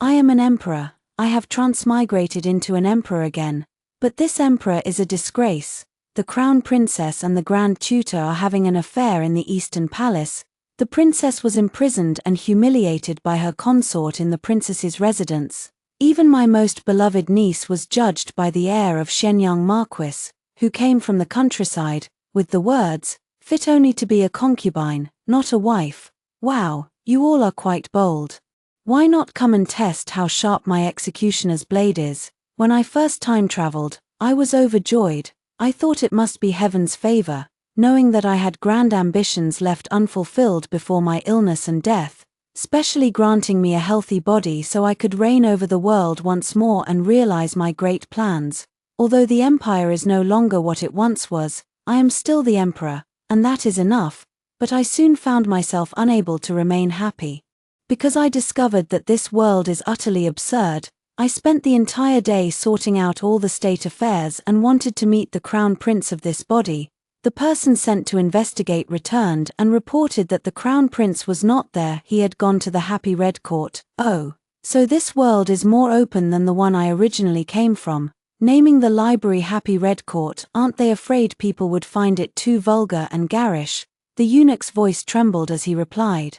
I am an emperor. I have transmigrated into an emperor again. But this emperor is a disgrace. The crown princess and the grand tutor are having an affair in the Eastern Palace. The princess was imprisoned and humiliated by her consort in the princess's residence. Even my most beloved niece was judged by the heir of Shenyang Marquis, who came from the countryside, with the words, "Fit only to be a concubine, not a wife." Wow, you all are quite bold. Why not come and test how sharp my executioner's blade is? When I first time traveled, I was overjoyed. I thought it must be heaven's favor, knowing that I had grand ambitions left unfulfilled before my illness and death, specially granting me a healthy body so I could reign over the world once more and realize my great plans. Although the empire is no longer what it once was, I am still the emperor, and that is enough, but I soon found myself unable to remain happy. Because I discovered that this world is utterly absurd, I spent the entire day sorting out all the state affairs and wanted to meet the crown prince of this body. The person sent to investigate returned and reported that the crown prince was not there. He had gone to the Happy Red Court. Oh, so this world is more open than the one I originally came from. Naming the library Happy Red Court, aren't they afraid people would find it too vulgar and garish? The eunuch's voice trembled as he replied.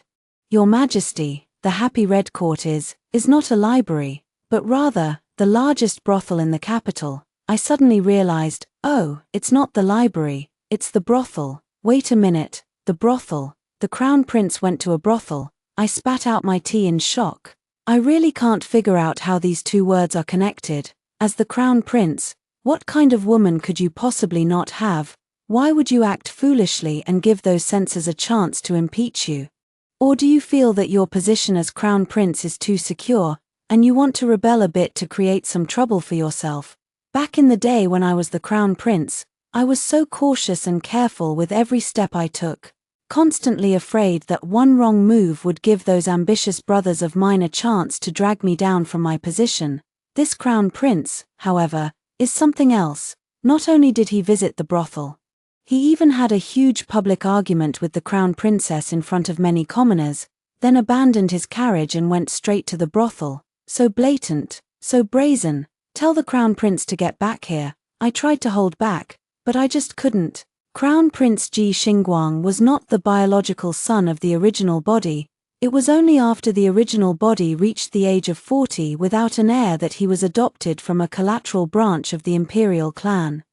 Your Majesty, the Happy Red Court is not a library, but rather, the largest brothel in the capital. I suddenly realized, oh, it's not the library. It's the brothel. Wait a minute, the brothel. The crown prince went to a brothel. I spat out my tea in shock. I really can't figure out how these two words are connected. As the crown prince, what kind of woman could you possibly not have? Why would you act foolishly and give those censors a chance to impeach you? Or do you feel that your position as crown prince is too secure, and you want to rebel a bit to create some trouble for yourself? Back in the day when I was the crown prince, I was so cautious and careful with every step I took, constantly afraid that one wrong move would give those ambitious brothers of mine a chance to drag me down from my position. This crown prince, however, is something else. Not only did he visit the brothel, he even had a huge public argument with the crown princess in front of many commoners, then abandoned his carriage and went straight to the brothel. So blatant, so brazen. Tell the crown prince to get back here. I tried to hold back, but I just couldn't. Crown Prince Ji Xingguang was not the biological son of the original body. It was only after the original body reached the age of 40 without an heir that he was adopted from a collateral branch of the imperial clan.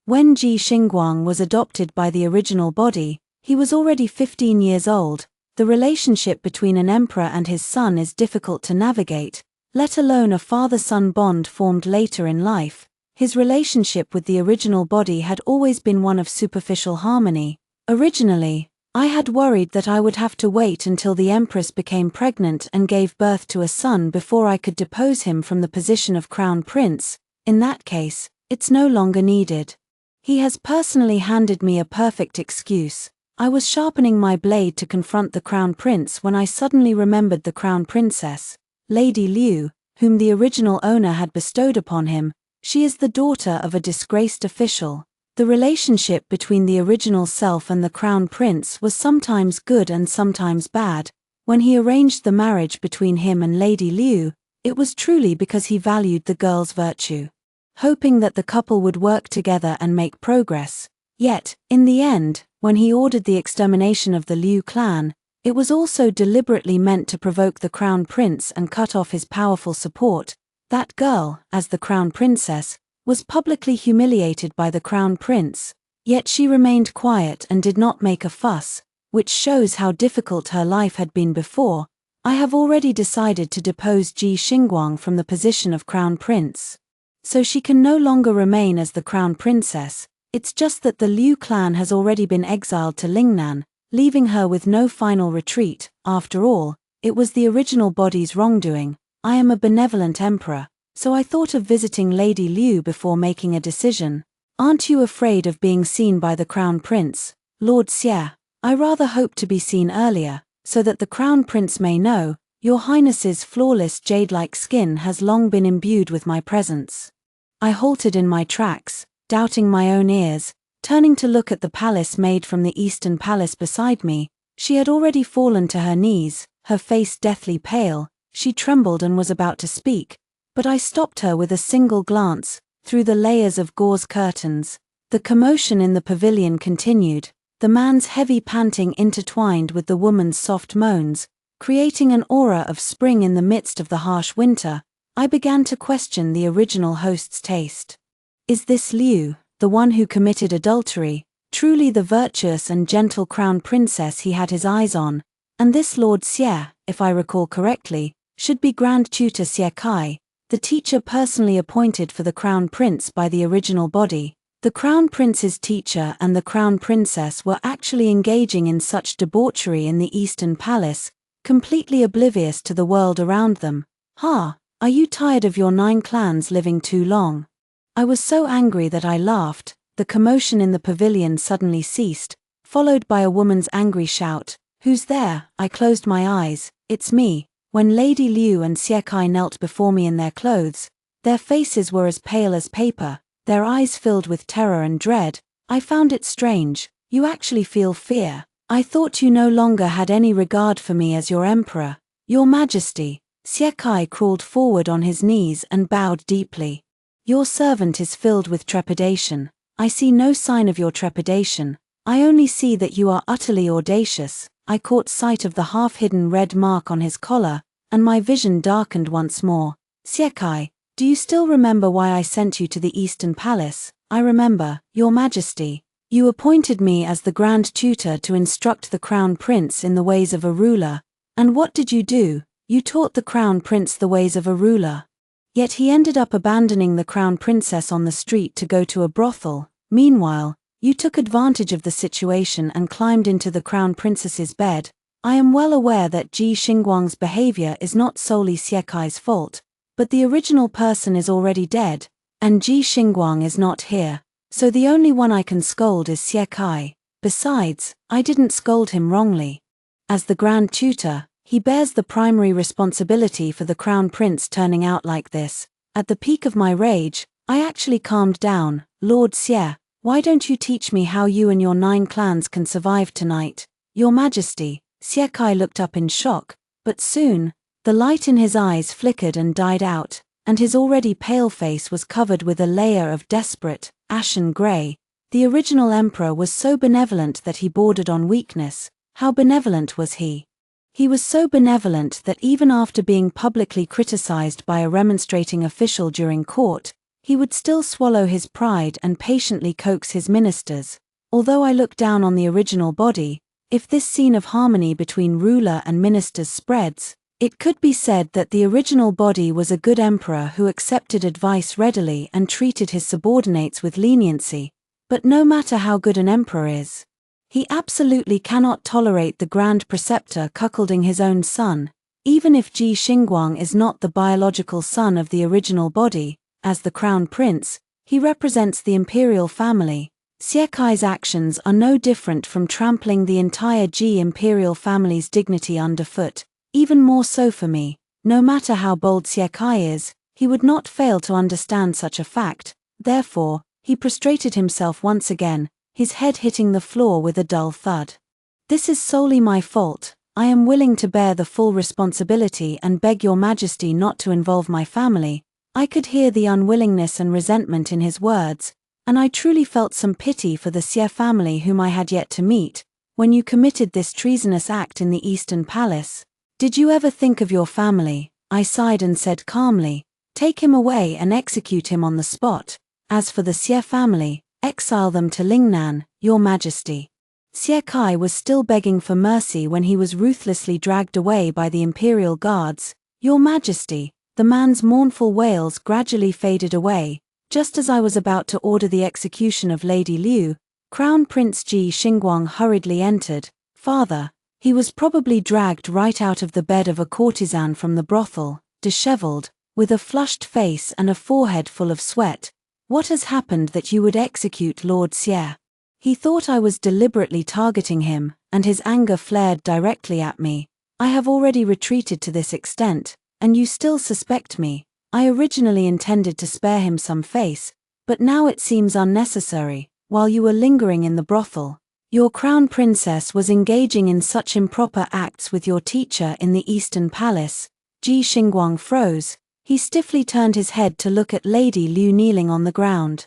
When Ji Xingguang was adopted by the original body, he was already 15 years old. The relationship between an emperor and his son is difficult to navigate, let alone a father-son bond formed later in life. His relationship with the original body had always been one of superficial harmony. Originally, I had worried that I would have to wait until the Empress became pregnant and gave birth to a son before I could depose him from the position of crown prince. In that case, it's no longer needed. He has personally handed me a perfect excuse. I was sharpening my blade to confront the crown prince when I suddenly remembered the crown princess, Lady Liu, whom the original owner had bestowed upon him. She is the daughter of a disgraced official. The relationship between the original self and the crown prince was sometimes good and sometimes bad. When he arranged the marriage between him and Lady Liu, it was truly because he valued the girl's virtue, hoping that the couple would work together and make progress. Yet, in the end, when he ordered the extermination of the Liu clan, it was also deliberately meant to provoke the crown prince and cut off his powerful support. That girl, as the crown princess, was publicly humiliated by the crown prince, yet she remained quiet and did not make a fuss, which shows how difficult her life had been before. I have already decided to depose Ji Xingguang from the position of crown prince, so she can no longer remain as the crown princess. It's just that the Liu clan has already been exiled to Lingnan, leaving her with no final retreat. After all, it was the original body's wrongdoing. I am a benevolent emperor, so I thought of visiting Lady Liu before making a decision. Aren't you afraid of being seen by the crown prince, Lord Xie? I rather hope to be seen earlier, so that the crown prince may know, Your Highness's flawless jade-like skin has long been imbued with my presence. I halted in my tracks, doubting my own ears, turning to look at the palace maid from the Eastern Palace beside me. She had already fallen to her knees, her face deathly pale. She trembled and was about to speak, but I stopped her with a single glance, through the layers of gauze curtains. The commotion in the pavilion continued, the man's heavy panting intertwined with the woman's soft moans, creating an aura of spring in the midst of the harsh winter. I began to question the original host's taste. Is this Liu, the one who committed adultery, truly the virtuous and gentle crown princess he had his eyes on? And this Lord Xie, if I recall correctly, should be Grand Tutor Xie Kai, the teacher personally appointed for the crown prince by the original body. The crown prince's teacher and the crown princess were actually engaging in such debauchery in the Eastern Palace, completely oblivious to the world around them. Ha! Are you tired of your 9 clans living too long? I was so angry that I laughed. The commotion in the pavilion suddenly ceased, followed by a woman's angry shout, "Who's there?" I closed my eyes. It's me. When Lady Liu and Xie Kai knelt before me in their clothes, their faces were as pale as paper, their eyes filled with terror and dread. I found it strange. You actually feel fear. I thought you no longer had any regard for me as your emperor. Your Majesty. Xie Kai crawled forward on his knees and bowed deeply. Your servant is filled with trepidation. I see no sign of your trepidation. I only see that you are utterly audacious. I caught sight of the half-hidden red mark on his collar, and my vision darkened once more. Xie Kai, do you still remember why I sent you to the Eastern Palace? I remember, Your Majesty. You appointed me as the Grand Tutor to instruct the Crown Prince in the ways of a ruler. And what did you do? You taught the Crown Prince the ways of a ruler. Yet he ended up abandoning the Crown Princess on the street to go to a brothel. Meanwhile, you took advantage of the situation and climbed into the Crown Princess's bed. I am well aware that Ji Xingguang's behavior is not solely Xie Kai's fault, but the original person is already dead, and Ji Xingguang is not here, so the only one I can scold is Xie Kai. Besides, I didn't scold him wrongly. As the Grand Tutor, he bears the primary responsibility for the Crown Prince turning out like this. At the peak of my rage, I actually calmed down. Lord Xie, why don't you teach me how you and your 9 clans can survive tonight? Your Majesty. Xie Kai looked up in shock, but soon, the light in his eyes flickered and died out, and his already pale face was covered with a layer of desperate, ashen grey. The original emperor was so benevolent that he bordered on weakness. How benevolent was he? He was so benevolent that even after being publicly criticized by a remonstrating official during court, he would still swallow his pride and patiently coax his ministers. Although I look down on the original body, if this scene of harmony between ruler and ministers spreads, it could be said that the original body was a good emperor who accepted advice readily and treated his subordinates with leniency. But no matter how good an emperor is, he absolutely cannot tolerate the grand preceptor cuckolding his own son, even if Ji Xingguang is not the biological son of the original body. As the crown prince, he represents the imperial family. Xie Kai's actions are no different from trampling the entire Ji imperial family's dignity underfoot, even more so for me. No matter how bold Xie Kai is, he would not fail to understand such a fact. Therefore, he prostrated himself once again, his head hitting the floor with a dull thud. This is solely my fault. I am willing to bear the full responsibility and beg your Majesty not to involve my family. I could hear the unwillingness and resentment in his words, and I truly felt some pity for the Xie family whom I had yet to meet. When you committed this treasonous act in the Eastern Palace, did you ever think of your family? I sighed and said calmly, take him away and execute him on the spot. As for the Xie family, exile them to Lingnan, your Majesty. Xie Kai was still begging for mercy when he was ruthlessly dragged away by the imperial guards. Your Majesty. The man's mournful wails gradually faded away. Just as I was about to order the execution of Lady Liu, Crown Prince Ji Xingguang hurriedly entered. Father. He was probably dragged right out of the bed of a courtesan from the brothel, disheveled, with a flushed face and a forehead full of sweat. What has happened that you would execute Lord Xie? He thought I was deliberately targeting him, and his anger flared directly at me. I have already retreated to this extent, and you still suspect me. I originally intended to spare him some face, but now it seems unnecessary. While you were lingering in the brothel, your crown princess was engaging in such improper acts with your teacher in the Eastern Palace. Ji Xingguang froze. He stiffly turned his head to look at Lady Liu kneeling on the ground.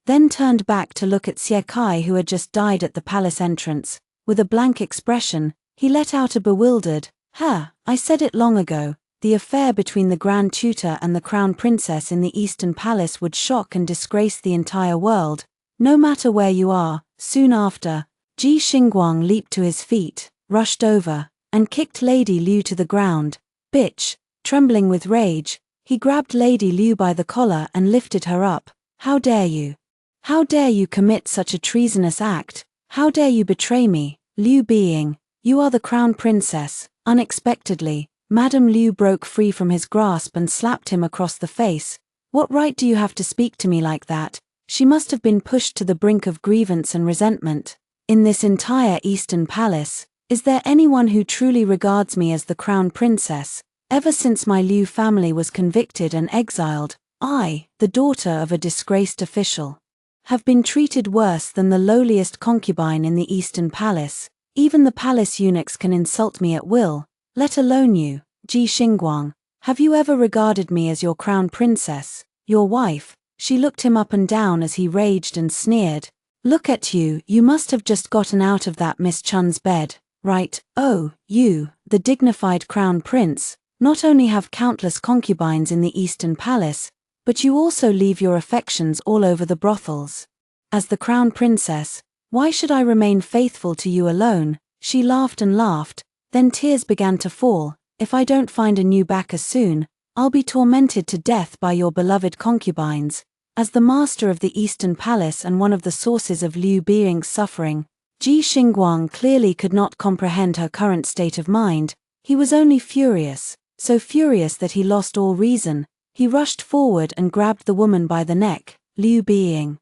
Then turned back to look at Xie Kai, who had just died at the palace entrance. With a blank expression, he let out a bewildered, I said it long ago. The affair between the Grand Tutor and the Crown Princess in the Eastern Palace would shock and disgrace the entire world, no matter where you are. Soon after, Ji Xingguang leaped to his feet, rushed over, and kicked Lady Liu to the ground. Bitch! Trembling with rage, he grabbed Lady Liu by the collar and lifted her up. How dare you? How dare you commit such a treasonous act? How dare you betray me? Liu Being, you are the Crown Princess. Unexpectedly, Madame Liu broke free from his grasp and slapped him across the face. What right do you have to speak to me like that? She must have been pushed to the brink of grievance and resentment. In this entire Eastern Palace, is there anyone who truly regards me as the Crown Princess? Ever since my Liu family was convicted and exiled, I, the daughter of a disgraced official, have been treated worse than the lowliest concubine in the Eastern Palace. Even the palace eunuchs can insult me at will, let alone you. Ji Xingguang, have you ever regarded me as your Crown Princess, your wife? She looked him up and down as he raged and sneered. Look at you, you must have just gotten out of that Miss Chun's bed, right? Oh, you, the dignified Crown Prince, not only have countless concubines in the Eastern Palace, but you also leave your affections all over the brothels. As the Crown Princess, why should I remain faithful to you alone? She laughed and laughed, then tears began to fall. If I don't find a new backer soon, I'll be tormented to death by your beloved concubines. As the master of the Eastern Palace and one of the sources of Liu Being's suffering, Ji Xingguang clearly could not comprehend her current state of mind. He was only furious, so furious that he lost all reason. He rushed forward and grabbed the woman by the neck. Liu Being,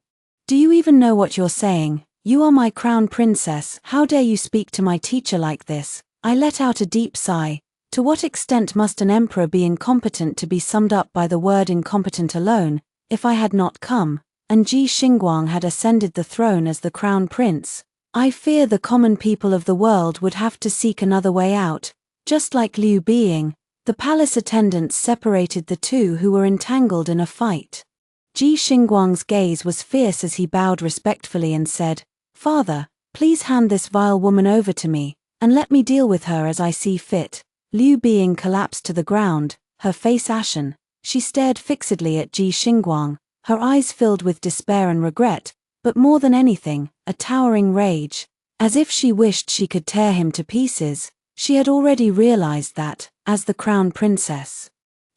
do you even know what you're saying? You are my Crown Princess. How dare you speak to my teacher like this? I let out a deep sigh. To what extent must an emperor be incompetent to be summed up by the word incompetent alone? If I had not come, and Ji Xingguang had ascended the throne as the Crown Prince, I fear the common people of the world would have to seek another way out. Just like Liu Being, the palace attendants separated the two who were entangled in a fight. Ji Xingguang's gaze was fierce as he bowed respectfully and said, Father, please hand this vile woman over to me, and let me deal with her as I see fit. Liu Being collapsed to the ground, her face ashen. She stared fixedly at Ji Xingguang, her eyes filled with despair and regret, but more than anything, a towering rage. As if she wished she could tear him to pieces, she had already realized that, as the Crown Princess,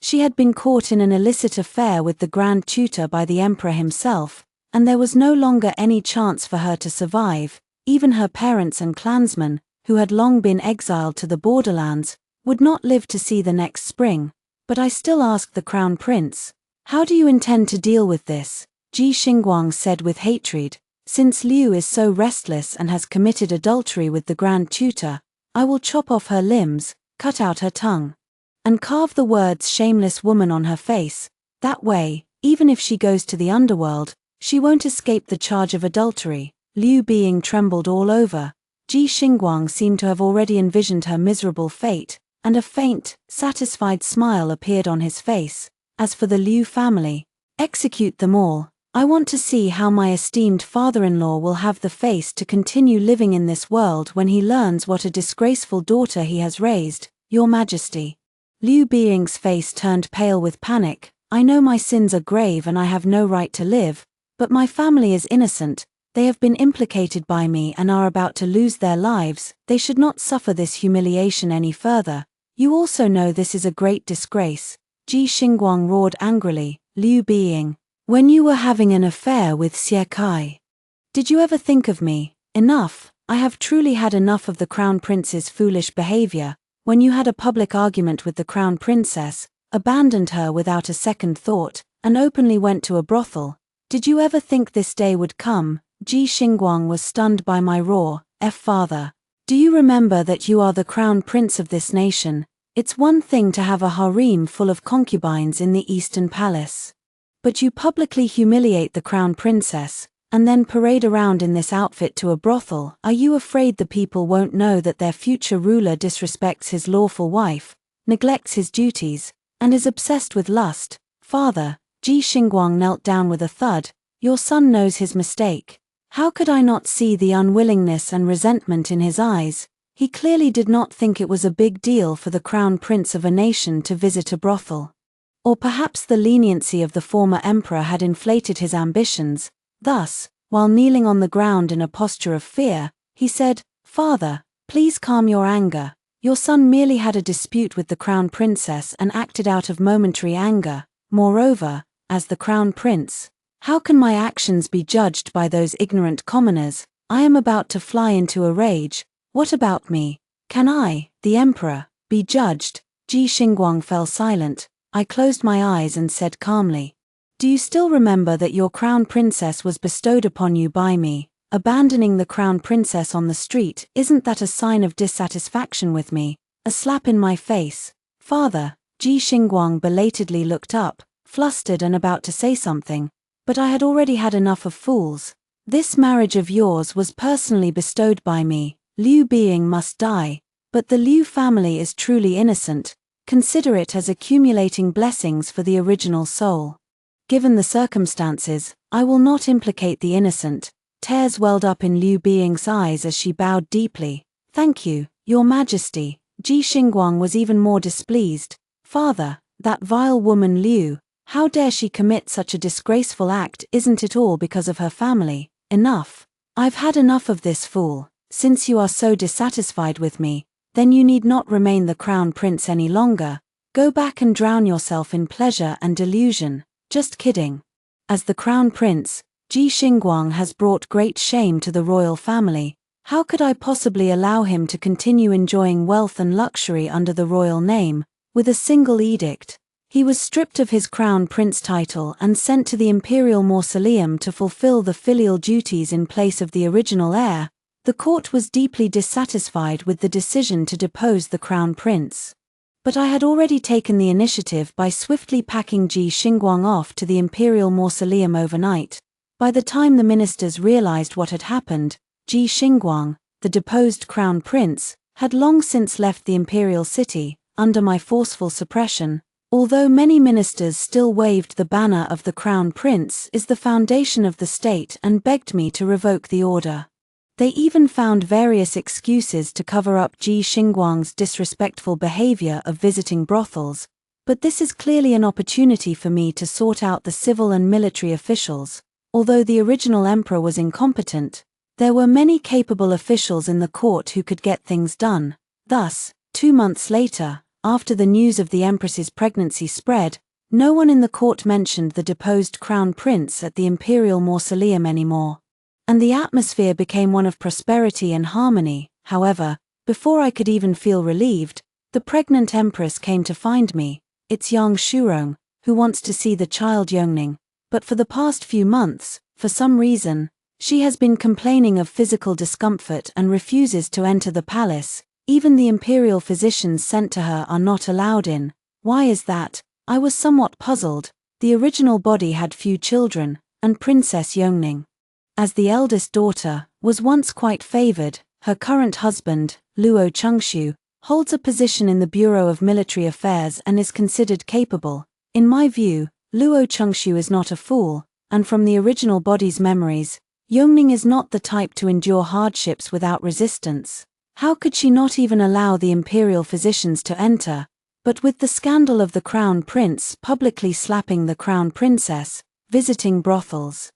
she had been caught in an illicit affair with the Grand Tutor by the Emperor himself, and there was no longer any chance for her to survive. Even her parents and clansmen, who had long been exiled to the borderlands, would not live to see the next spring. But I still ask the Crown Prince, how do you intend to deal with this? Ji Xingguang said with hatred, since Liu is so restless and has committed adultery with the Grand Tutor, I will chop off her limbs, cut out her tongue, and carve the words shameless woman on her face. That way, even if she goes to the underworld, she won't escape the charge of adultery. Liu Being trembled all over. Ji Xingguang seemed to have already envisioned her miserable fate, and a faint, satisfied smile appeared on his face. As for the Liu family, execute them all. I want to see how my esteemed father-in-law will have the face to continue living in this world when he learns what a disgraceful daughter he has raised. Your Majesty. Liu Being's face turned pale with panic. I know my sins are grave and I have no right to live, but my family is innocent. They have been implicated by me and are about to lose their lives. They should not suffer this humiliation any further. You also know this is a great disgrace. Ji Xingguang roared angrily. Liu Being, when you were having an affair with Xie Kai, did you ever think of me? Enough, I have truly had enough of the Crown Prince's foolish behavior. When you had a public argument with the Crown Princess, abandoned her without a second thought, and openly went to a brothel, did you ever think this day would come? Ji Xingguang was stunned by my roar. Father, do you remember that you are the Crown Prince of this nation? It's one thing to have a harem full of concubines in the Eastern Palace, but you publicly humiliate the Crown Princess, and then parade around in this outfit to a brothel. Are you afraid the people won't know that their future ruler disrespects his lawful wife? neglects his duties, and is obsessed with lust. Father, Ji Xingguang knelt down with a thud. Your son knows his mistake. How could I not see the unwillingness and resentment in his eyes? He clearly did not think it was a big deal for the crown prince of a nation to visit a brothel. Or perhaps the leniency of the former emperor had inflated his ambitions. Thus, while kneeling on the ground in a posture of fear, he said, "Father, please calm your anger. Your son merely had a dispute with the crown princess and acted out of momentary anger. Moreover, as the crown prince, how can my actions be judged by those ignorant commoners? I am about to fly into a rage. What about me? Can I, the emperor, be judged?" Ji Xingguang fell silent. I closed my eyes and said calmly, "Do you still remember that your crown princess was bestowed upon you by me? Abandoning the crown princess on the street, isn't that a sign of dissatisfaction with me? A slap in my face?" "Father," Ji Xingguang belatedly looked up, flustered and about to say something, "but I had already had enough of fools. This marriage of yours was personally bestowed by me. Liu Being must die, but the Liu family is truly innocent. Consider it as accumulating blessings for the original soul. Given the circumstances, I will not implicate the innocent." Tears welled up in Liu Being's eyes as she bowed deeply. "Thank you, Your Majesty." Ji Xingguang was even more displeased. "Father, that vile woman Liu, how dare she commit such a disgraceful act? Isn't it all because of her family? Enough. I've had enough of this fool. Since you are so dissatisfied with me, then you need not remain the crown prince any longer. Go back and drown yourself in pleasure and delusion." "Just kidding. As the crown prince, Ji Xingguang has brought great shame to the royal family. How could I possibly allow him to continue enjoying wealth and luxury under the royal name? With a single edict, he was stripped of his crown prince title and sent to the imperial mausoleum to fulfill the filial duties in place of the original heir. The court was deeply dissatisfied with the decision to depose the crown prince. But I had already taken the initiative by swiftly packing Ji Xingguang off to the imperial mausoleum overnight. By the time the ministers realized what had happened, Ji Xingguang, the deposed crown prince, had long since left the imperial city, under my forceful suppression. Although many ministers still waved the banner of the crown prince is the foundation of the state and begged me to revoke the order. They even found various excuses to cover up Ji Xingguang's disrespectful behavior of visiting brothels, but this is clearly an opportunity for me to sort out the civil and military officials. Although the original emperor was incompetent, there were many capable officials in the court who could get things done. Thus, 2 months later, after the news of the Empress's pregnancy spread, no one in the court mentioned the deposed crown prince at the imperial mausoleum anymore. And the atmosphere became one of prosperity and harmony. However, before I could even feel relieved, the pregnant empress came to find me. It's young Shurong, who wants to see the child Yongning. But for the past few months, for some reason, she has been complaining of physical discomfort and refuses to enter the palace. Even the imperial physicians sent to her are not allowed in. Why is that? I was somewhat puzzled. The original body had few children, and Princess Yongning, as the eldest daughter, was once quite favored. Her current husband, Luo Chengxiu, holds a position in the Bureau of Military Affairs and is considered capable. In my view, Luo Chengxiu is not a fool, and from the original body's memories, Yongning is not the type to endure hardships without resistance. How could she not even allow the imperial physicians to enter? But with the scandal of the crown prince publicly slapping the crown princess, visiting brothels,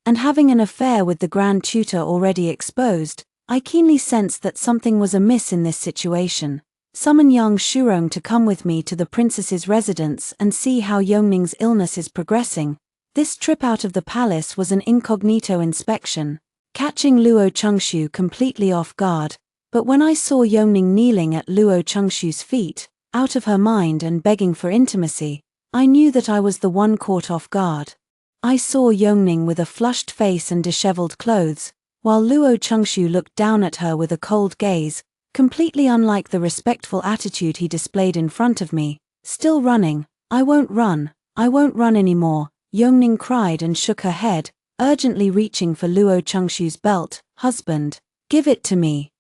and having an affair with the grand tutor already exposed, I keenly sensed that something was amiss in this situation. Summon young Shurong to come with me to the princess's residence and see how Yongning's illness is progressing. This trip out of the palace was an incognito inspection, catching Luo Chengxiu completely off guard. But when I saw Yongning kneeling at Luo Chengxiu's feet, out of her mind and begging for intimacy, I knew that I was the one caught off guard. I saw Yongning with a flushed face and disheveled clothes, while Luo Chengxiu looked down at her with a cold gaze, completely unlike the respectful attitude he displayed in front of me. "Still running? I won't run anymore," Yongning cried and shook her head, urgently reaching for Luo Chengxiu's belt. "Husband, give it to me,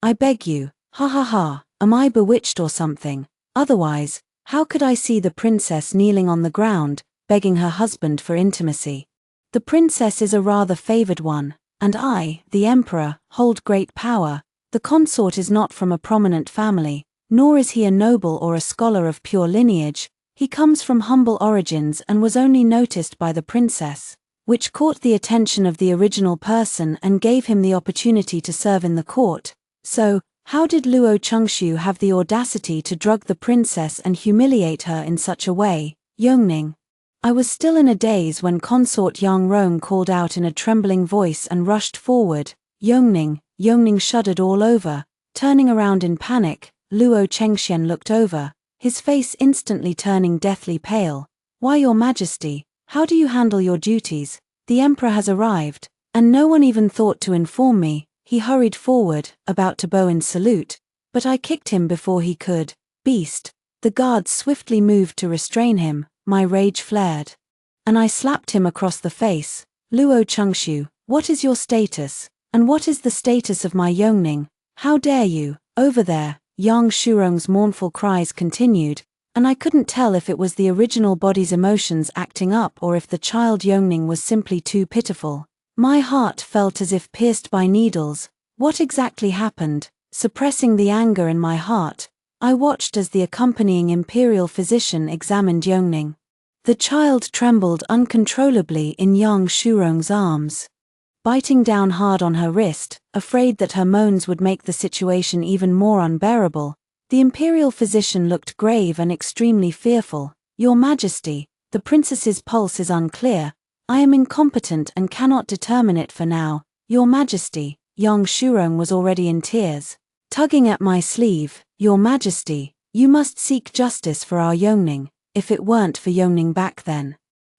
I beg you." "Ha ha ha," Am I bewitched or something? Otherwise, how could I see the princess kneeling on the ground, begging her husband for intimacy? The princess is a rather favored one, and I, the emperor, hold great power. The consort is not from a prominent family, nor is he a noble or a scholar of pure lineage. He comes from humble origins and was only noticed by the princess, which caught the attention of the original person and gave him the opportunity to serve in the court. So, how did Luo Chengxiu have the audacity to drug the princess and humiliate her in such a way? Yongning. I was still in a daze when consort Yang Rong called out in a trembling voice and rushed forward. Yongning. Yongning shuddered all over. Turning around in panic, Luo Chengxian looked over, his face instantly turning deathly pale. Why, Your Majesty, how do you handle your duties? The emperor has arrived, and no one even thought to inform me. He hurried forward, about to bow in salute, but I kicked him before he could. Beast! The guards swiftly moved to restrain him. My rage flared, and I slapped him across the face. Luo Chengxiu, what is your status? And what is the status of my Yongning? How dare you? Over there, Yang Shurong's mournful cries continued, and I couldn't tell if it was the original body's emotions acting up or if the child Yongning was simply too pitiful. My heart felt as if pierced by needles. What exactly happened? Suppressing the anger in my heart, I watched as the accompanying imperial physician examined Yongning. The child trembled uncontrollably in Yang Shurong's arms, biting down hard on her wrist, afraid that her moans would make the situation even more unbearable. The imperial physician looked grave and extremely fearful. Your Majesty, the princess's pulse is unclear. I am incompetent and cannot determine it for now. Your Majesty, Yang Shurong was already in tears, tugging at my sleeve. Your Majesty, you must seek justice for our Yongning. If it weren't for Yongning back then,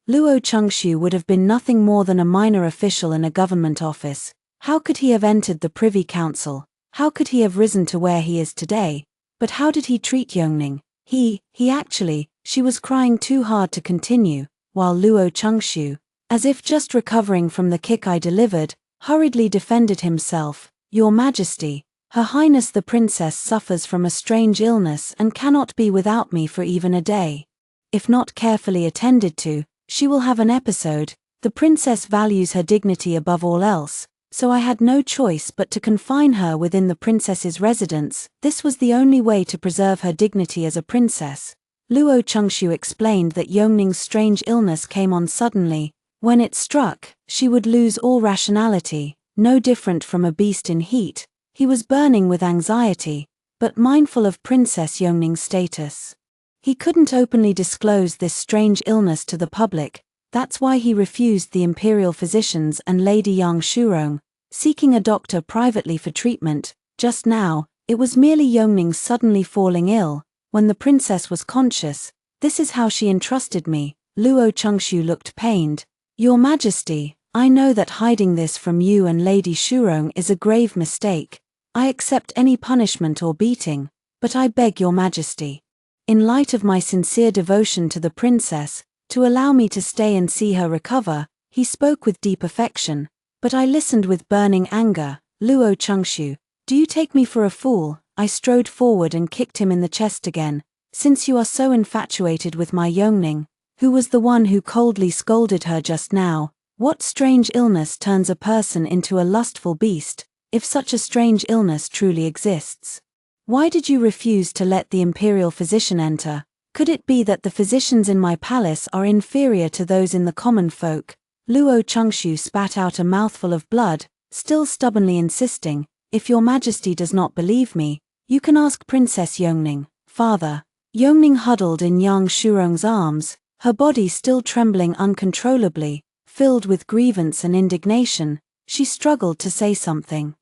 Luo Chengxiu would have been nothing more than a minor official in a government office. How could he have entered the Privy Council? How could he have risen to where he is today? But how did he treat Yongning? She was crying too hard to continue, while Luo Chengxiu, as if just recovering from the kick I delivered, hurriedly defended himself. Your Majesty, Her Highness the Princess suffers from a strange illness and cannot be without me for even a day. If not carefully attended to, she will have an episode. The princess values her dignity above all else, so I had no choice but to confine her within the princess's residence. This was the only way to preserve her dignity as a princess. Luo Chengxiu explained that Yongning's strange illness came on suddenly. When it struck, she would lose all rationality, no different from a beast in heat. He was burning with anxiety, but mindful of Princess Yongning's status. He couldn't openly disclose this strange illness to the public. That's why he refused the imperial physicians and Lady Yang Shurong, seeking a doctor privately for treatment. Just now, it was merely Yongning suddenly falling ill. When the princess was conscious, this is how she entrusted me. Luo Chengxiu looked pained. Your Majesty, I know that hiding this from you and Lady Shurong is a grave mistake. I accept any punishment or beating, but I beg Your Majesty, in light of my sincere devotion to the princess, to allow me to stay and see her recover. He spoke with deep affection, but I listened with burning anger. Luo Chengxiu, do you take me for a fool? I strode forward and kicked him in the chest again. Since you are so infatuated with my Yongning, who was the one who coldly scolded her just now, what strange illness turns a person into a lustful beast, if such a strange illness truly exists? Why did you refuse to let the imperial physician enter? Could it be that the physicians in my palace are inferior to those in the common folk? Luo Chengxiu spat out a mouthful of blood, still stubbornly insisting, if Your Majesty does not believe me, you can ask Princess Yongning. Father. Yongning huddled in Yang Shurong's arms, her body still trembling uncontrollably, filled with grievance and indignation. She struggled to say something,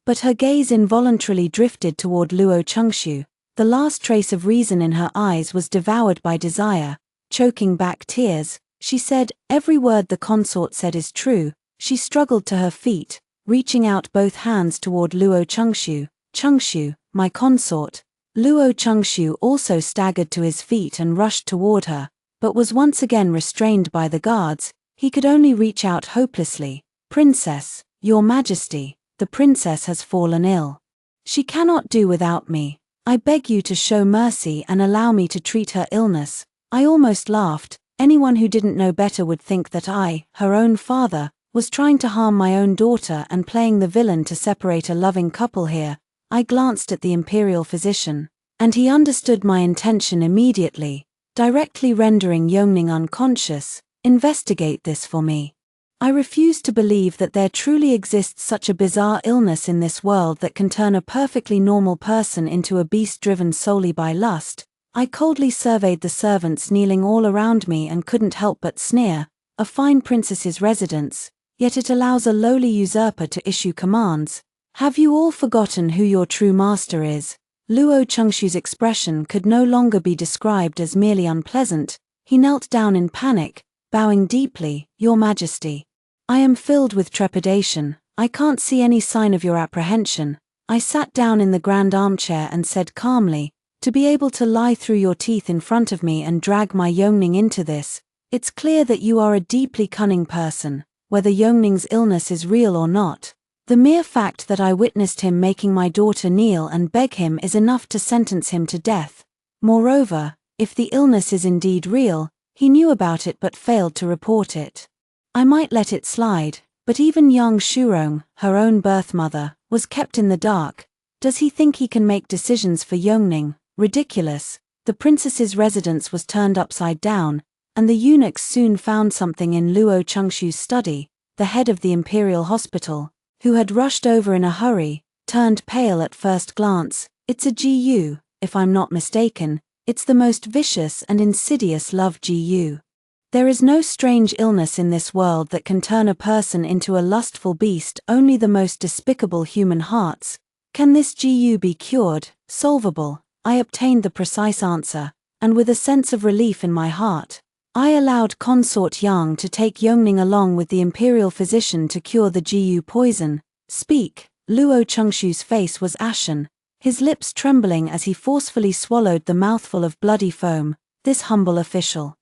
but her gaze involuntarily drifted toward Luo Chengxiu. The last trace of reason in her eyes was devoured by desire. Choking back tears, she said, every word the consort said is true. She struggled to her feet, reaching out both hands toward Luo Chengxiu. Chengxiu, my consort. Luo Chengxiu also staggered to his feet and rushed toward her, but was once again restrained by the guards. He could only reach out hopelessly. Princess, Your Majesty, the princess has fallen ill. She cannot do without me. I beg you to show mercy and allow me to treat her illness." I almost laughed. Anyone who didn't know better would think that I, her own father, was trying to harm my own daughter and playing the villain to separate a loving couple here. I glanced at the imperial physician, and he understood my intention immediately, directly rendering Yongning unconscious. "Investigate this for me." I refuse to believe that there truly exists such a bizarre illness in this world that can turn a perfectly normal person into a beast driven solely by lust. I coldly surveyed the servants kneeling all around me and couldn't help but sneer. A fine princess's residence, yet it allows a lowly usurper to issue commands. Have you all forgotten who your true master is? Luo Chengshu's expression could no longer be described as merely unpleasant. He knelt down in panic, bowing deeply. "Your Majesty, I am filled with trepidation. I can't see any sign of your apprehension." I sat down in the grand armchair and said calmly, "To be able to lie through your teeth in front of me and drag my Yongning into this, it's clear that you are a deeply cunning person, whether Yongning's illness is real or not. The mere fact that I witnessed him making my daughter kneel and beg him is enough to sentence him to death. Moreover, if the illness is indeed real, he knew about it but failed to report it. I might let it slide, but even young Shurong, her own birth mother, was kept in the dark. Does he think he can make decisions for Yongning? Ridiculous." The princess's residence was turned upside down, and the eunuchs soon found something in Luo Chengshu's study. The head of the imperial hospital, who had rushed over in a hurry, turned pale at first glance. "It's a GU, if I'm not mistaken. It's the most vicious and insidious love GU. There is no strange illness in this world that can turn a person into a lustful beast, only the most despicable human hearts. Can this GU be cured, solvable?" I obtained the precise answer, and with a sense of relief in my heart, I allowed Consort Yang to take Yongning along with the imperial physician to cure the GU poison. "Speak." Luo Chengshu's face was ashen, his lips trembling as he forcefully swallowed the mouthful of bloody foam. This humble official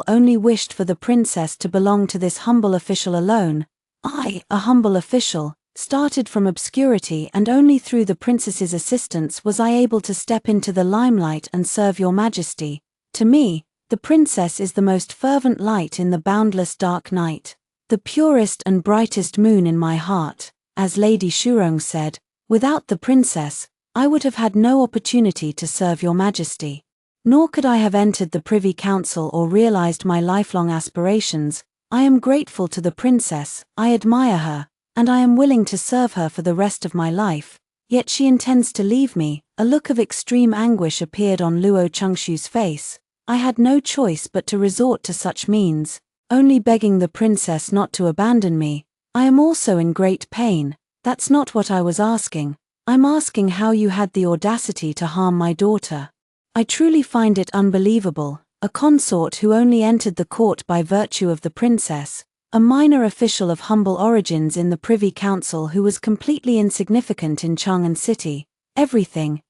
only wished for the princess to belong to this humble official alone. I, a humble official, started from obscurity, and only through the princess's assistance was I able to step into the limelight and serve your Majesty. To me, the princess is the most fervent light in the boundless dark night, the purest and brightest moon in my heart. As Lady Shurong said, without the princess, I would have had no opportunity to serve your Majesty. Nor could I have entered the Privy Council or realized my lifelong aspirations. I am grateful to the princess, I admire her, and I am willing to serve her for the rest of my life. Yet she intends to leave me. A look of extreme anguish appeared on Luo Chengshu's face. I had no choice but to resort to such means, only begging the princess not to abandon me. "I am also in great pain." "That's not what I was asking. I'm asking how you had the audacity to harm my daughter. I truly find it unbelievable. A consort who only entered the court by virtue of the princess, a minor official of humble origins in the Privy Council who was completely insignificant in Chang'an City. Everything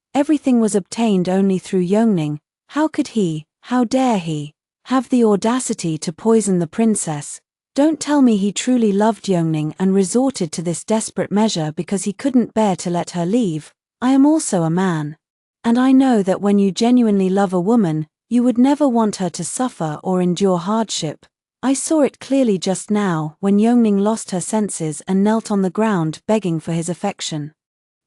was obtained only through Yongning. How could he, how dare he, have the audacity to poison the princess? Don't tell me he truly loved Yongning and resorted to this desperate measure because he couldn't bear to let her leave. I am also a man. And I know that when you genuinely love a woman, you would never want her to suffer or endure hardship. I saw it clearly just now when Yongning lost her senses and knelt on the ground begging for his affection.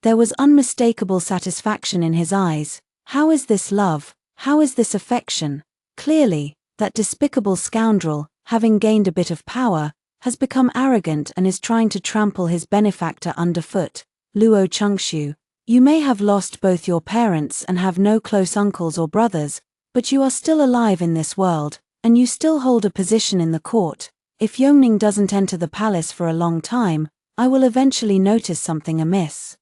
There was unmistakable satisfaction in his eyes. How is this love? How is this affection? Clearly, that despicable scoundrel, having gained a bit of power, has become arrogant and is trying to trample his benefactor underfoot. Luo Chengshu, you may have lost both your parents and have no close uncles or brothers, but you are still alive in this world, and you still hold a position in the court. If Yongning doesn't enter the palace for a long time, I will eventually notice something amiss.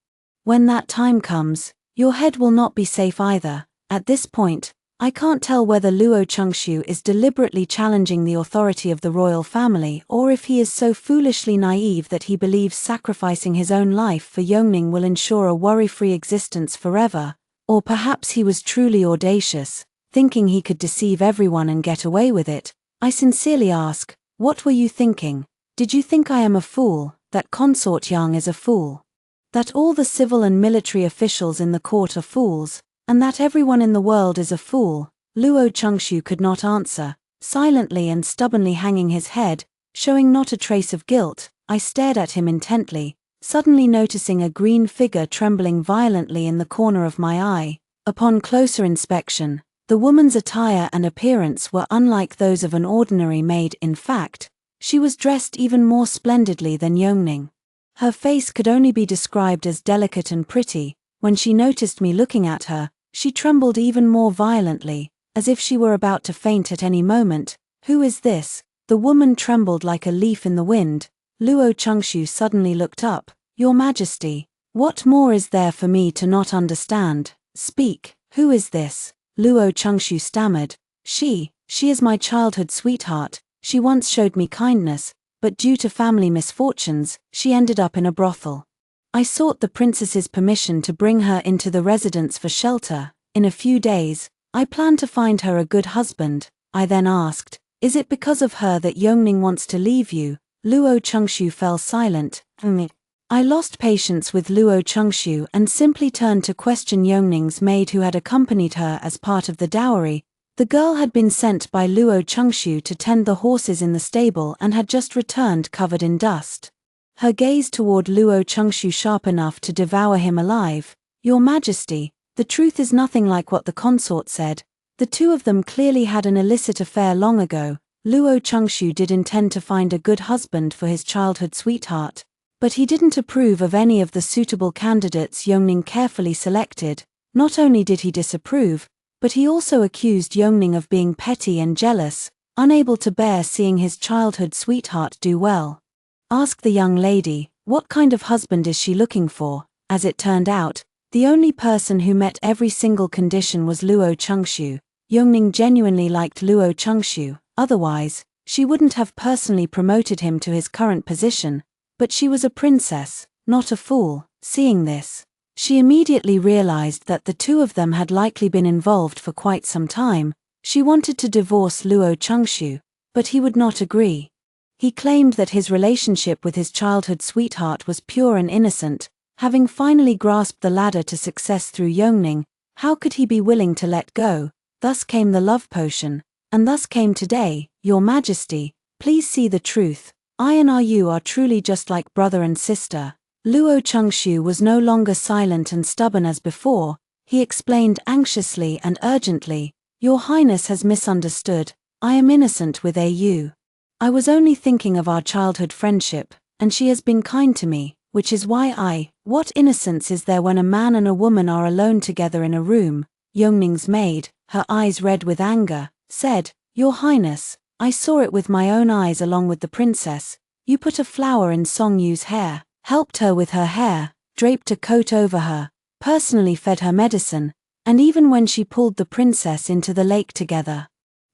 When that time comes, your head will not be safe either. At this point, I can't tell whether Luo Chengshu is deliberately challenging the authority of the royal family or if he is so foolishly naive that he believes sacrificing his own life for Yongning will ensure a worry-free existence forever, or perhaps he was truly audacious, thinking he could deceive everyone and get away with it. I sincerely ask, what were you thinking? Did you think I am a fool, that Consort Yang is a fool? That all the civil and military officials in the court are fools, and that everyone in the world is a fool. Luo Changshu could not answer, silently and stubbornly hanging his head, showing not a trace of guilt. I stared at him intently, suddenly noticing a green figure trembling violently in the corner of my eye. Upon closer inspection, the woman's attire and appearance were unlike those of an ordinary maid. In fact, she was dressed even more splendidly than Yongning. Her face could only be described as delicate and pretty. When she noticed me looking at her, she trembled even more violently, as if she were about to faint at any moment. "Who is this?" The woman trembled like a leaf in the wind. Luo Changshu suddenly looked up. "Your Majesty, what more is there for me to not understand? Speak, who is this?" Luo Changshu stammered. She is my childhood sweetheart. She once showed me kindness, but due to family misfortunes, she ended up in a brothel. I sought the princess's permission to bring her into the residence for shelter. In a few days, I plan to find her a good husband. I then asked, "Is it because of her that Yongning wants to leave you?" Luo Changshu fell silent. I lost patience with Luo Changshu and simply turned to question Yongning's maid who had accompanied her as part of the dowry. The girl had been sent by Luo Changshu to tend the horses in the stable and had just returned covered in dust. Her gaze toward Luo Changshu sharp enough to devour him alive. "Your Majesty, the truth is nothing like what the consort said. The two of them clearly had an illicit affair long ago. Luo Changshu did intend to find a good husband for his childhood sweetheart, but he didn't approve of any of the suitable candidates Yongning carefully selected. Not only did he disapprove, but he also accused Yongning of being petty and jealous, unable to bear seeing his childhood sweetheart do well. Ask the young lady, what kind of husband is she looking for?" As it turned out, the only person who met every single condition was Luo Changshu. Yongning genuinely liked Luo Changshu, otherwise, she wouldn't have personally promoted him to his current position, but she was a princess, not a fool. Seeing this, she immediately realized that the two of them had likely been involved for quite some time. She wanted to divorce Luo Changshu, but he would not agree. He claimed that his relationship with his childhood sweetheart was pure and innocent. Having finally grasped the ladder to success through Yongning, how could he be willing to let go? Thus came the love potion, and thus came today. "Your Majesty, please see the truth. I and you are truly just like brother and sister." Luo Changshu was no longer silent and stubborn as before. He explained anxiously and urgently, "Your Highness has misunderstood. I am innocent with AU. I was only thinking of our childhood friendship, and she has been kind to me, which is why What innocence is there when a man and a woman are alone together in a room?" Yongning's maid, her eyes red with anger, said, "Your Highness, I saw it with my own eyes along with the princess. You put a flower in Song Yu's hair, helped her with her hair, draped a coat over her, personally fed her medicine, and even when she pulled the princess into the lake together.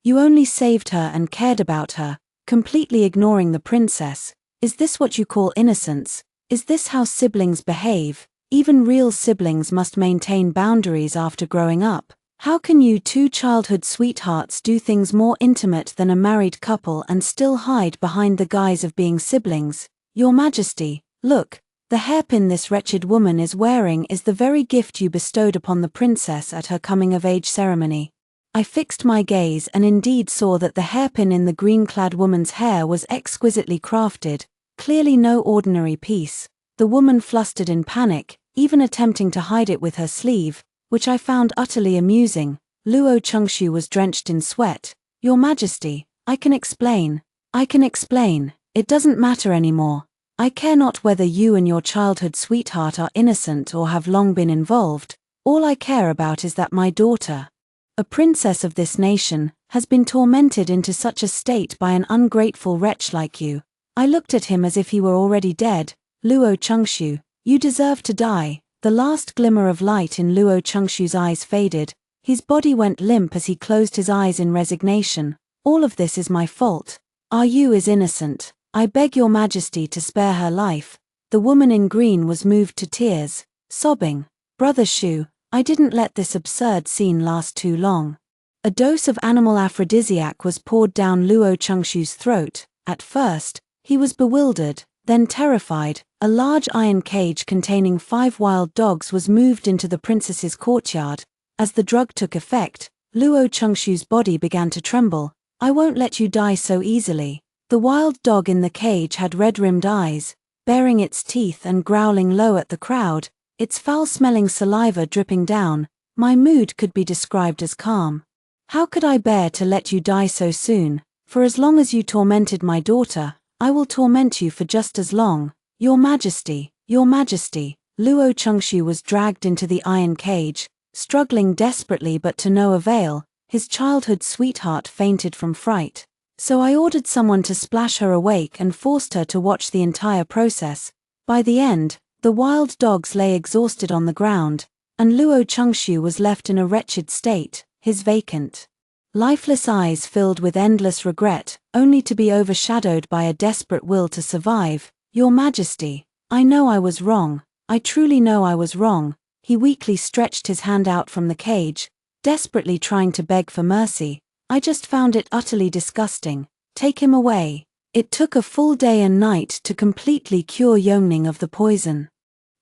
You only saved her and cared about her, completely ignoring the princess. Is this what you call innocence? Is this how siblings behave? Even real siblings must maintain boundaries after growing up. How can you two childhood sweethearts do things more intimate than a married couple and still hide behind the guise of being siblings? Your Majesty, look, the hairpin this wretched woman is wearing is the very gift you bestowed upon the princess at her coming-of-age ceremony." I fixed my gaze and indeed saw that the hairpin in the green-clad woman's hair was exquisitely crafted, clearly no ordinary piece. The woman flustered in panic, even attempting to hide it with her sleeve, which I found utterly amusing. Luo Changshu was drenched in sweat. "Your Majesty, I can explain. It doesn't matter anymore. I care not whether you and your childhood sweetheart are innocent or have long been involved. All I care about is that my daughter, a princess of this nation, has been tormented into such a state by an ungrateful wretch like you." I looked at him as if he were already dead. "Luo Changshu, you deserve to die." The last glimmer of light in Luo Changshu's eyes faded. His body went limp as he closed his eyes in resignation. "All of this is my fault. Yu is innocent. I beg your Majesty to spare her life." The woman in green was moved to tears, sobbing, "Brother Shu, I didn't let this absurd scene last too long." A dose of animal aphrodisiac was poured down Luo Changshu's throat. At first, he was bewildered, Then, terrified, a large iron cage containing 5 wild dogs was moved into the princess's courtyard. As the drug took effect, Luo Chengshu's body began to tremble. "I won't let you die so easily." The wild dog in the cage had red-rimmed eyes, baring its teeth and growling low at the crowd, its foul-smelling saliva dripping down. My mood could be described as calm. "How could I bear to let you die so soon? For as long as you tormented my daughter, I will torment you for just as long. Your Majesty, Your Majesty." Luo Chengshu was dragged into the iron cage, struggling desperately but to no avail. His childhood sweetheart fainted from fright. So I ordered someone to splash her awake and forced her to watch the entire process. By the end, the wild dogs lay exhausted on the ground, and Luo Chengshu was left in a wretched state, his vacant, lifeless eyes filled with endless regret, only to be overshadowed by a desperate will to survive. "Your Majesty, I know I was wrong. I truly know I was wrong." He weakly stretched his hand out from the cage, desperately trying to beg for mercy. "I just found it utterly disgusting. Take him away." It took a full day and night to completely cure Yongning of the poison.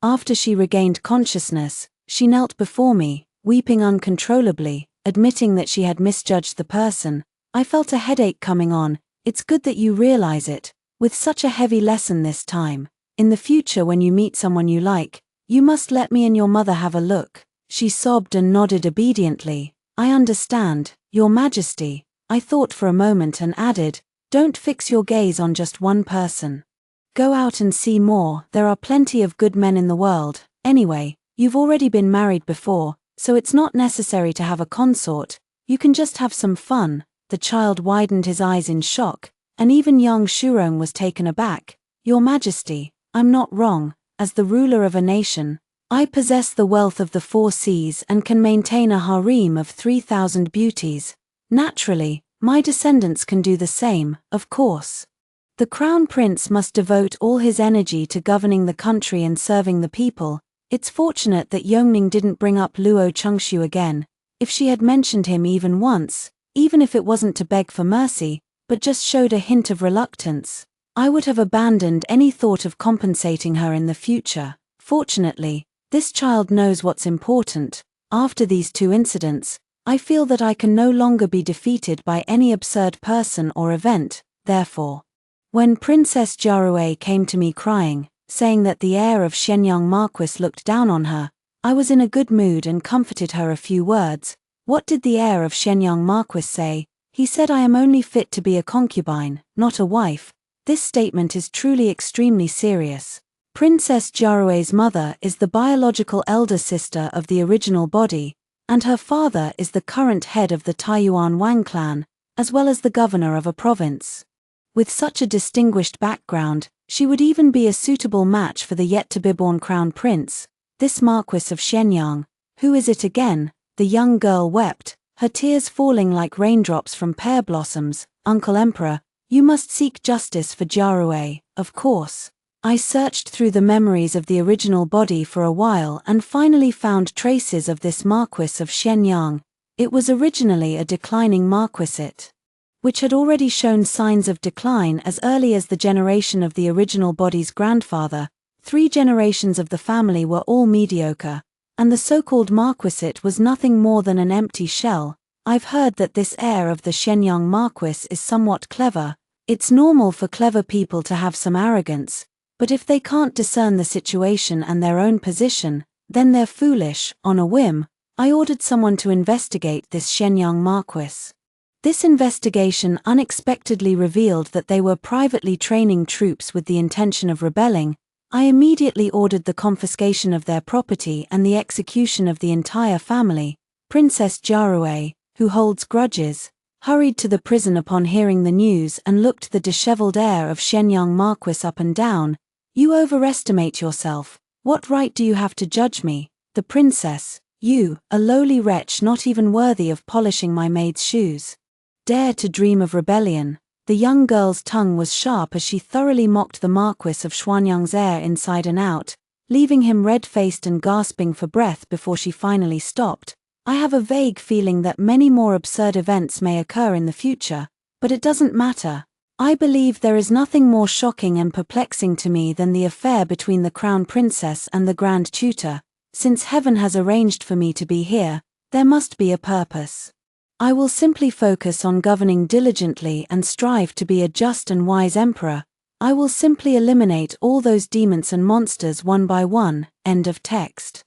After she regained consciousness, she knelt before me, weeping uncontrollably, admitting that she had misjudged the person. "I felt a headache coming on. It's good that you realize it. With such a heavy lesson this time. In the future when you meet someone you like, you must let me and your mother have a look." She sobbed and nodded obediently. "I understand, Your Majesty." I thought for a moment and added, "Don't fix your gaze on just one person. Go out and see more. There are plenty of good men in the world. Anyway, you've already been married before, so it's not necessary to have a consort. You can just have some fun." The child widened his eyes in shock, and even young Shurong was taken aback. "Your Majesty, I'm not wrong. As the ruler of a nation, I possess the wealth of the 4 seas and can maintain a harem of 3,000 beauties. Naturally, my descendants can do the same, of course. The crown prince must devote all his energy to governing the country and serving the people. It's fortunate that Yongning didn't bring up Luo Chengshu again. If she had mentioned him even once, even if it wasn't to beg for mercy, but just showed a hint of reluctance, I would have abandoned any thought of compensating her in the future. Fortunately, this child knows what's important. After these 2 incidents, I feel that I can no longer be defeated by any absurd person or event. Therefore, when Princess Jiarui came to me crying, saying that the heir of Shenyang Marquis looked down on her, I was in a good mood and comforted her a few words. What did the heir of Shenyang Marquis say? He said I am only fit to be a concubine, not a wife. This statement is truly extremely serious. Princess Jiarui's mother is the biological elder sister of the original body, and her father is the current head of the Taiyuan Wang clan, as well as the governor of a province. With such a distinguished background, she would even be a suitable match for the yet-to-be-born crown prince, this Marquis of Shenyang. "Who is it again?" The young girl wept, her tears falling like raindrops from pear blossoms. "Uncle Emperor, you must seek justice for Jiarui, of course." I searched through the memories of the original body for a while and finally found traces of this Marquis of Shenyang. It was originally a declining marquisate, which had already shown signs of decline as early as the generation of the original body's grandfather. 3 generations of the family were all mediocre, and the so-called marquisate was nothing more than an empty shell. I've heard that this heir of the Shenyang Marquis is somewhat clever. It's normal for clever people to have some arrogance, but if they can't discern the situation and their own position, then they're foolish. On a whim, I ordered someone to investigate this Shenyang Marquis. This investigation unexpectedly revealed that they were privately training troops with the intention of rebelling. I immediately ordered the confiscation of their property and the execution of the entire family. Princess Jiarui, who holds grudges, hurried to the prison upon hearing the news and looked the disheveled heir of Shenyang Marquis up and down. "You overestimate yourself. What right do you have to judge me?" The princess, "You, a lowly wretch not even worthy of polishing my maid's shoes, dare to dream of rebellion." The young girl's tongue was sharp as she thoroughly mocked the Marquis of Xuanyang's heir inside and out, leaving him red-faced and gasping for breath before she finally stopped. I have a vague feeling that many more absurd events may occur in the future, but it doesn't matter. I believe there is nothing more shocking and perplexing to me than the affair between the Crown Princess and the Grand Tutor. Since heaven has arranged for me to be here, there must be a purpose. I will simply focus on governing diligently and strive to be a just and wise emperor. I will simply eliminate all those demons and monsters one by one. End of text.